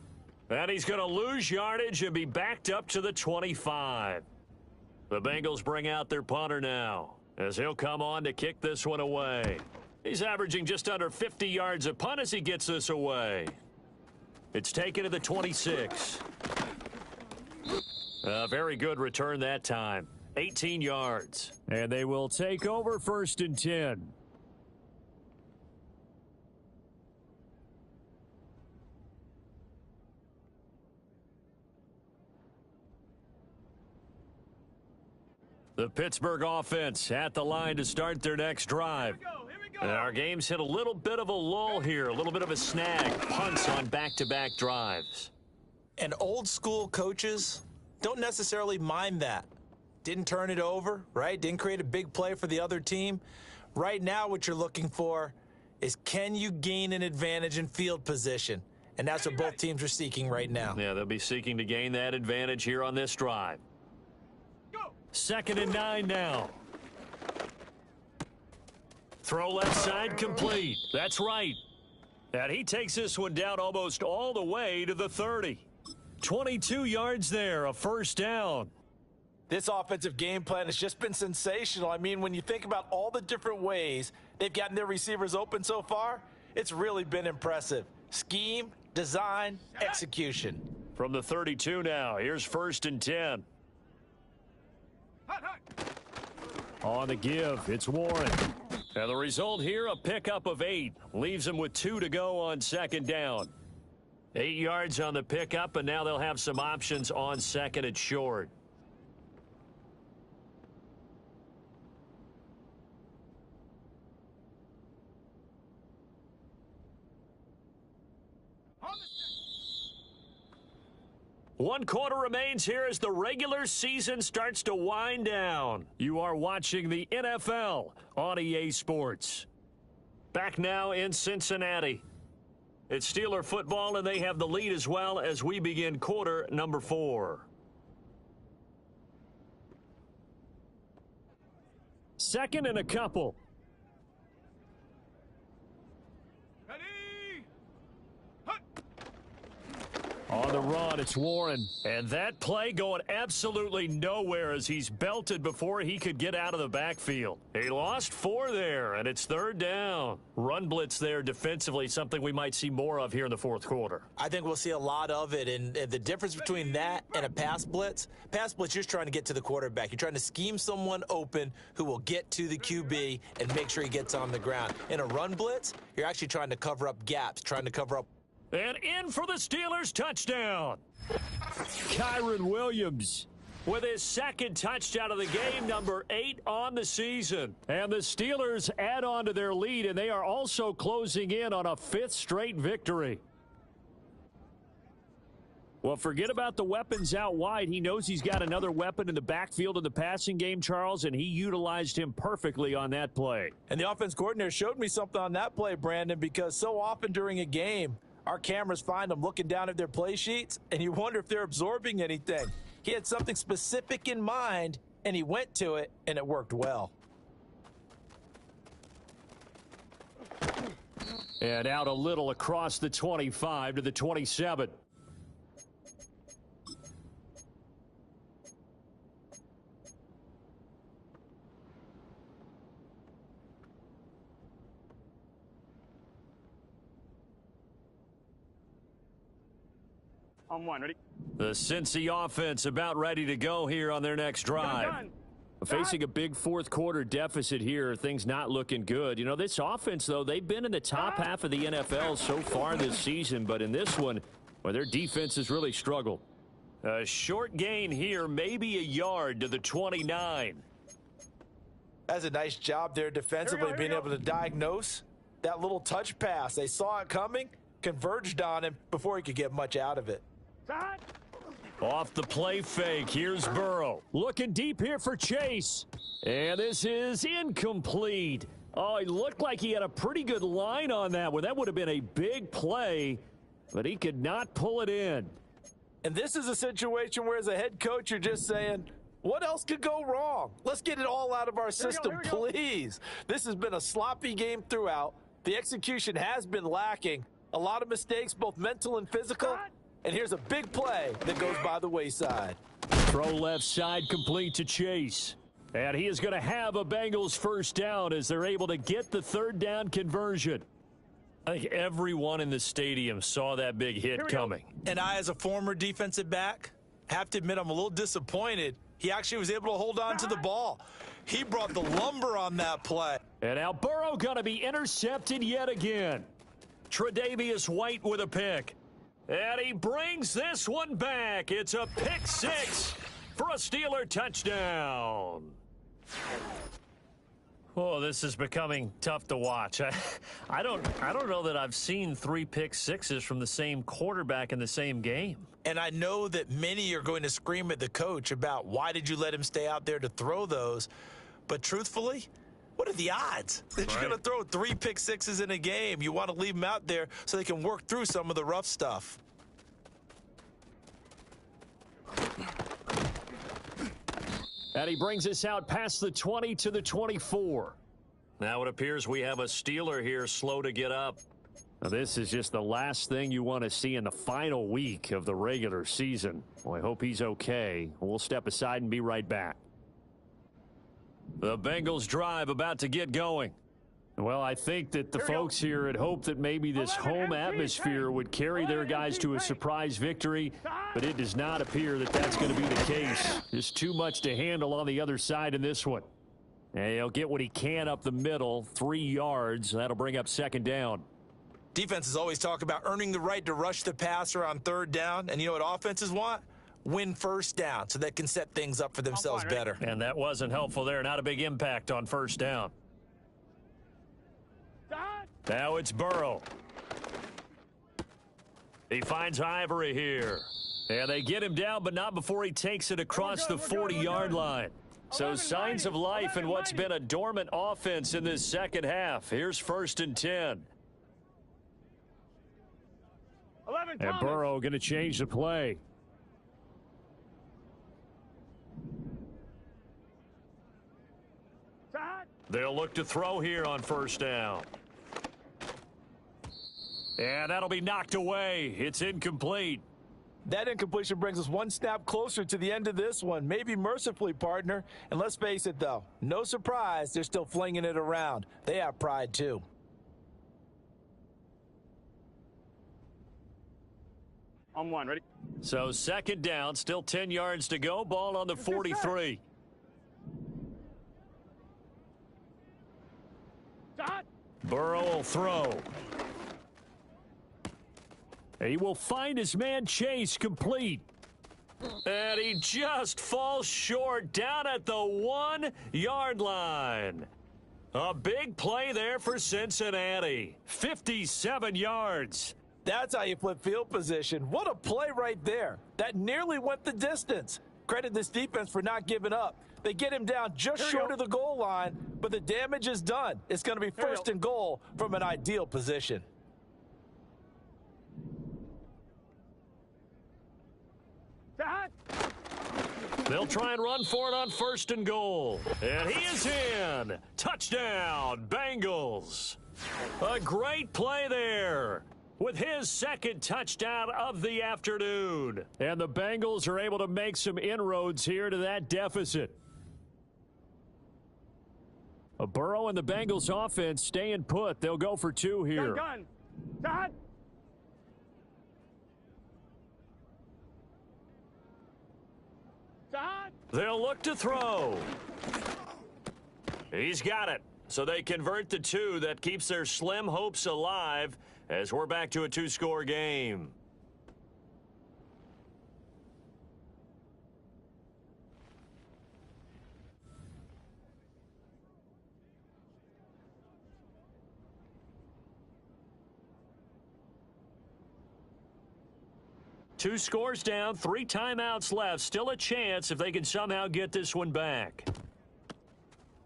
And he's going to lose yardage and be backed up to the 25. The Bengals bring out their punter now, as he'll come on to kick this one away. He's averaging just under 50 yards a punt as he gets this away. It's taken to the 26. A very good return that time. 18 yards. And they will take over 1st and 10. The Pittsburgh offense at the line to start their next drive. And our game's hit a little bit of a lull here, a little bit of a snag. Punts on back-to-back drives. And old school coaches don't necessarily mind that. Didn't turn it over, right? Didn't create a big play for the other team. Right now what you're looking for is, can you gain an advantage in field position? And that's what both teams are seeking right now. Yeah, they'll be seeking to gain that advantage here on this drive. 2nd and 9 now. Throw left side complete. That's right. And he takes this one down almost all the way to the 30. 22 yards there, a 1st down. This offensive game plan has just been sensational. I mean, when you think about all the different ways they've gotten their receivers open so far, it's really been impressive. Scheme, design, execution. From the 32 now, here's 1st and 10. On the give, it's Warren. And the result here, a pickup of 8. Leaves him with 2 to go on 2nd down. 8 yards on the pickup, and now they'll have some options on 2nd and short. One quarter remains here as the regular season starts to wind down. You are watching the NFL on EA Sports. Back now in Cincinnati. It's Steeler football, and they have the lead as well as we begin quarter number 4. 2nd and a couple. On the run, it's Warren. And that play going absolutely nowhere as he's belted before he could get out of the backfield. He lost 4 there, and it's 3rd down. Run blitz there defensively, something we might see more of here in the 4th quarter. I think we'll see a lot of it, and the difference between that and a pass blitz, you're just trying to get to the quarterback. You're trying to scheme someone open who will get to the QB and make sure he gets on the ground. In a run blitz, you're actually trying to cover up gaps, trying to cover up. And in for the Steelers, touchdown. Kyron Williams with his 2nd touchdown of the game, number 8 on the season. And the Steelers add on to their lead, and they are also closing in on a 5th straight victory. Well, forget about the weapons out wide. He knows he's got another weapon in the backfield in the passing game, Charles, and he utilized him perfectly on that play. And the offense coordinator showed me something on that play, Brandon, because so often during a game, our cameras find them looking down at their play sheets, and you wonder if they're absorbing anything. He had something specific in mind, and he went to it, and it worked well. And out a little across the 25 to the 27. On 1, ready? The Cincy offense about ready to go here on their next drive. Done. Facing a big 4th quarter deficit here, things not looking good. You know, this offense, though, they've been in the top half of the NFL so far this season, but in this one, well, their defense has really struggled. A short gain here, maybe a yard to the 29. That's a nice job there defensively, being able to diagnose that little touch pass. They saw it coming, converged on him before he could get much out of it. Off the play fake, here's Burrow. Looking deep here for Chase. And this is incomplete. Oh, he looked like he had a pretty good line on that one. That would have been a big play, but he could not pull it in. And this is a situation where, as a head coach, you're just saying, what else could go wrong? Let's get it all out of our system, please. This has been a sloppy game throughout. The execution has been lacking. A lot of mistakes, both mental and physical. And here's a big play that goes by the wayside. Throw left side complete to Chase. And he is going to have a Bengals first down as they're able to get the third down conversion. I think everyone in the stadium saw that big hit coming. And I, as a former defensive back, have to admit I'm a little disappointed. He actually was able to hold on to the ball. He brought the lumber on that play. And now Burrow going to be intercepted yet again. Tre'Davious White with a pick. And he brings this one back. It's a pick six for a Steeler touchdown. Oh, this is becoming tough to watch. I don't know that I've seen 3 pick sixes from the same quarterback in the same game. And I know that many are going to scream at the coach about why did you let him stay out there to throw those. But truthfully, what are the odds that you're going to throw 3 pick sixes in a game? You want to leave them out there so they can work through some of the rough stuff. And he brings us out past the 20 to the 24. Now it appears we have a Steeler here slow to get up. Now this is just the last thing you want to see in the final week of the regular season. Well, I hope he's okay. We'll step aside and be right back. The Bengals drive about to get going. Well, I think that the folks here had hoped that maybe this home atmosphere would carry their guys to a surprise victory, but it does not appear that that's going to be the case. There's too much to handle on the other side in this one. And he'll get what he can up the middle, 3 yards. That'll bring up second down. Defenses always talk about earning the right to rush the passer on third down, and you know what offenses want? Win first down so they can set things up for themselves better. And that wasn't helpful there. Not a big impact on first down. Now it's Burrow. He finds Ivory here. And they get him down, but not before he takes it across the 40-yard line. So signs of life in what's been a dormant offense in this second half. Here's 1st and 10. And Burrow going to change the play. They'll look to throw here on first down. And that'll be knocked away. It's incomplete. That incompletion brings us one snap closer to the end of this one. Maybe mercifully, partner. And let's face it, though, no surprise, they're still flinging it around. They have pride, too. On one, ready? So second down, still 10 yards to go. Ball on the 43. Burrow will throw. He will find his man Chase complete. And he just falls short down at the 1-yard line. A big play there for Cincinnati. 57 yards. That's how you flip field position. What a play right there. That nearly went the distance. Credit this defense for not giving up. They get him down just short of the goal line, but the damage is done. It's going to be 1st and goal from an ideal position. They'll try and run for it on 1st and goal. And he is in. Touchdown, Bengals. A great play there with his 2nd touchdown of the afternoon. And the Bengals are able to make some inroads here to that deficit. A Burrow and the Bengals offense staying put. They'll go for 2 here. Gun. Dot. They'll look to throw. He's got it. So they convert the 2. That keeps their slim hopes alive as we're back to a 2-score game. 2 scores down, 3 timeouts left. Still a chance if they can somehow get this one back.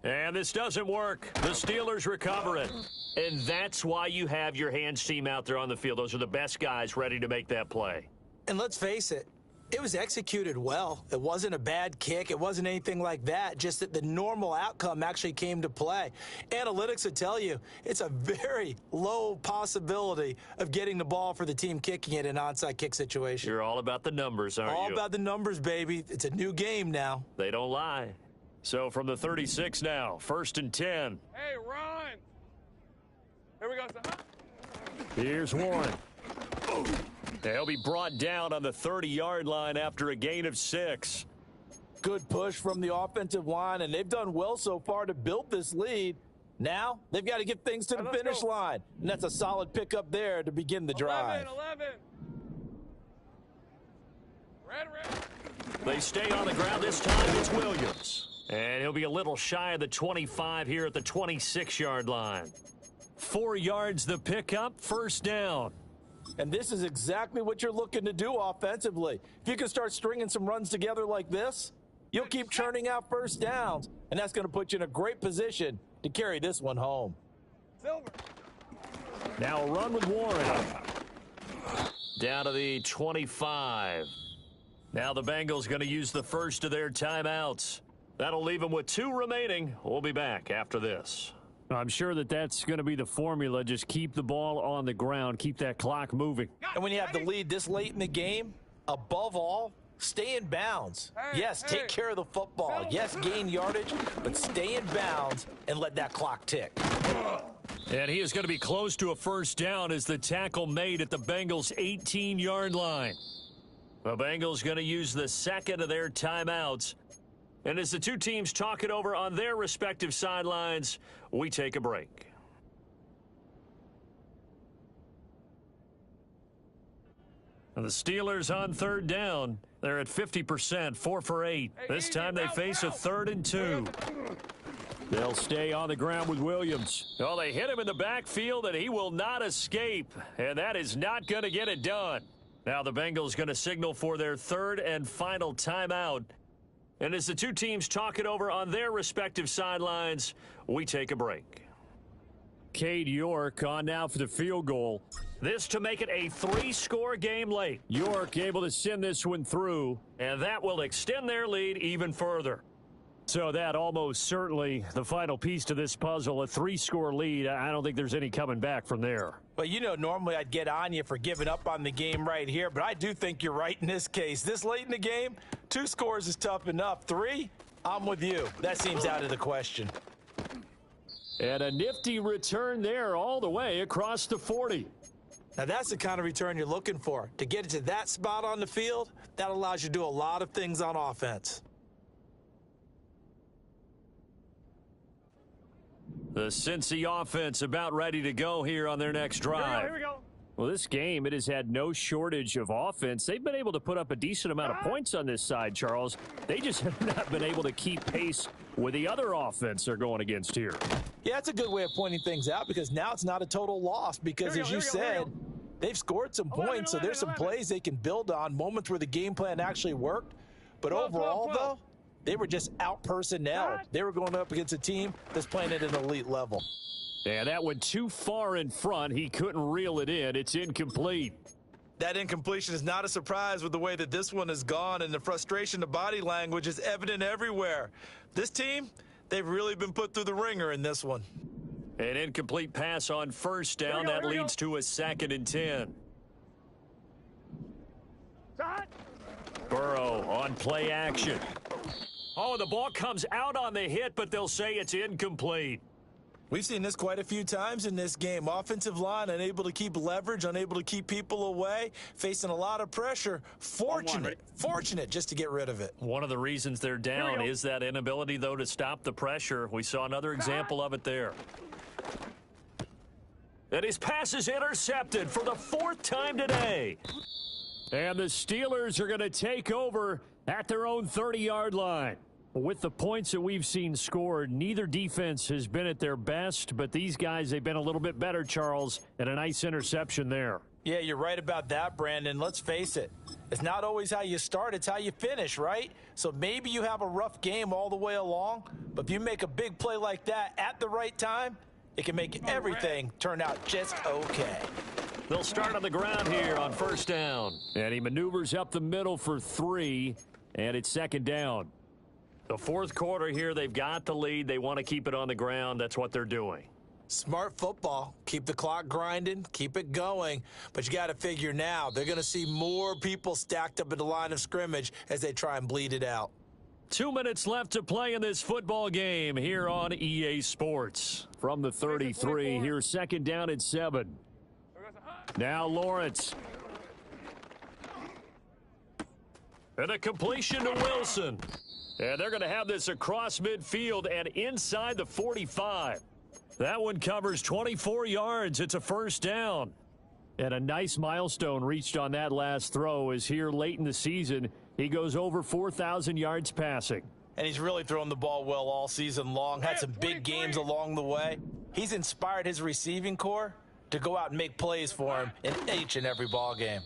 And this doesn't work. The Steelers recover it. And that's why you have your hands team out there on the field. Those are the best guys ready to make that play. And let's face it, it was executed well. It wasn't a bad kick. It wasn't anything like that, just that the normal outcome actually came to play. Analytics would tell you it's a very low possibility of getting the ball for the team kicking it in an onside kick situation. You're all about the numbers, aren't you? All about the numbers, baby. It's a new game now. They don't lie. So from the 36 now, 1st and 10. Hey, run! Here we go, son. Here's Warren. They'll be brought down on the 30-yard line after a gain of 6. Good push from the offensive line, and they've done well so far to build this lead. Now they've got to get things to the finish line, and that's a solid pickup there to begin the drive. 11. Red. They stay on the ground. This time it's Williams. And he'll be a little shy of the 25 here at the 26-yard line. 4 yards the pickup, 1st down. And this is exactly what you're looking to do offensively. If you can start stringing some runs together like this, you'll keep churning out 1st downs, and that's going to put you in a great position to carry this one home. Silver. Now a run with Warren. Down to the 25. Now the Bengals going to use the first of their timeouts. That'll leave them with 2 remaining. We'll be back after this. I'm sure that's going to be the formula. Just keep the ball on the ground. Keep that clock moving. And when you have the lead this late in the game, above all, stay in bounds. Yes, take care of the football. Yes, gain yardage, but stay in bounds and let that clock tick. And he is going to be close to a 1st down as the tackle made at the Bengals' 18-yard line. The Bengals going to use the 2nd of their timeouts. And as the 2 teams talk it over on their respective sidelines, we take a break. And the Steelers on 3rd down. They're at 50%, 4 for 8. This time they face a 3rd and 2. They'll stay on the ground with Williams. Well, they hit him in the backfield, and he will not escape. And that is not going to get it done. Now the Bengals going to signal for their 3rd and final timeout. And as the 2 teams talk it over on their respective sidelines, we take a break. Cade York on now for the field goal. This to make it a 3-score game late. York able to send this one through. And that will extend their lead even further. So that almost certainly the final piece to this puzzle, a 3-score lead. I don't think there's any coming back from there. Well, you know, normally I'd get on you for giving up on the game right here, but I do think you're right in this case. This late in the game, 2 scores is tough enough. 3, I'm with you. That seems out of the question. And a nifty return there all the way across the 40. Now, that's the kind of return you're looking for. To get it to that spot on the field, that allows you to do a lot of things on offense. The Cincy offense about ready to go here on their next drive. Here we go. Well, this game, it has had no shortage of offense. They've been able to put up a decent amount of points on this side, Charles. They just have not been able to keep pace with the other offense they're going against here. Yeah, that's a good way of pointing things out because now it's not a total loss because, as you said, they've scored some points, so there's some plays they can build on, moments where the game plan actually worked. But overall, though, they were just out-personnelled. They were going up against a team that's playing at an elite level. Yeah, that went too far in front. He couldn't reel it in. It's incomplete. That incompletion is not a surprise with the way that this one has gone, and the frustration, the body language is evident everywhere. This team, they've really been put through the ringer in this one. An incomplete pass on 1st down. That leads to a 2nd and 10. Burrow on play action. Oh, the ball comes out on the hit, but they'll say it's incomplete. We've seen this quite a few times in this game. Offensive line unable to keep leverage, unable to keep people away, facing a lot of pressure. Fortunate just to get rid of it. One of the reasons they're down is that inability, though, to stop the pressure. We saw another example of it there. And his pass is intercepted for the 4th time today. And the Steelers are going to take over at their own 30-yard line. With the points that we've seen scored, neither defense has been at their best, but these guys, they've been a little bit better, Charles, and a nice interception there. Yeah, you're right about that, Brandon. Let's face it. It's not always how you start, it's how you finish, right? So maybe you have a rough game all the way along, but if you make a big play like that at the right time, it can make everything turn out just okay. They'll start on the ground here on first down. And he maneuvers up the middle for 3, and it's second down. The fourth quarter here, they've got the lead. They want to keep it on the ground. That's what they're doing. Smart football. Keep the clock grinding, keep it going. But you got to figure now, they're going to see more people stacked up at the line of scrimmage as they try and bleed it out. 2 minutes left to play in this football game here on EA Sports. From the 33, here's second down and 7. Now Lawrence. And a completion to Wilson. And they're going to have this across midfield and inside the 45. That one covers 24 yards. It's a first down. And a nice milestone reached on that last throw is here late in the season. He goes over 4,000 yards passing. And he's really thrown the ball well all season long. Had some big games along the way. He's inspired his receiving corps to go out and make plays for him in each and every ball game.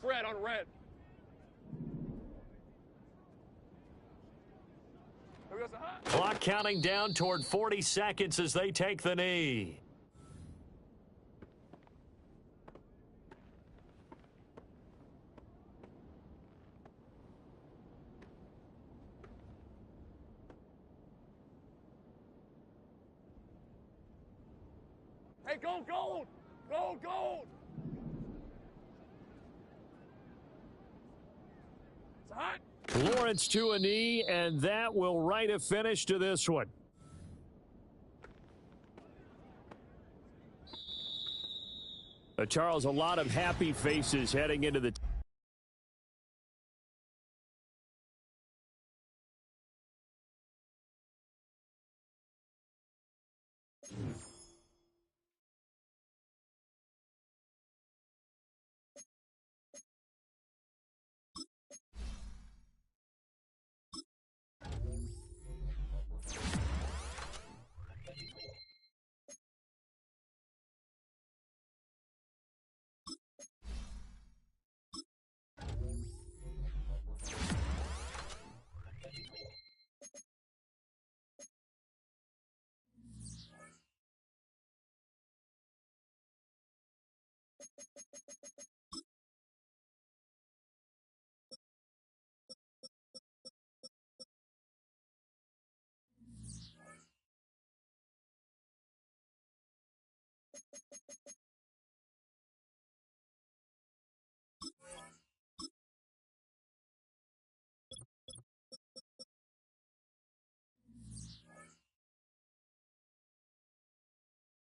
Red on red. Clock counting down toward 40 seconds as they take the knee. Hey, go gold! Go gold! It's hot. Lawrence to a knee, and that will write a finish to this one. Charles, a lot of happy faces heading into the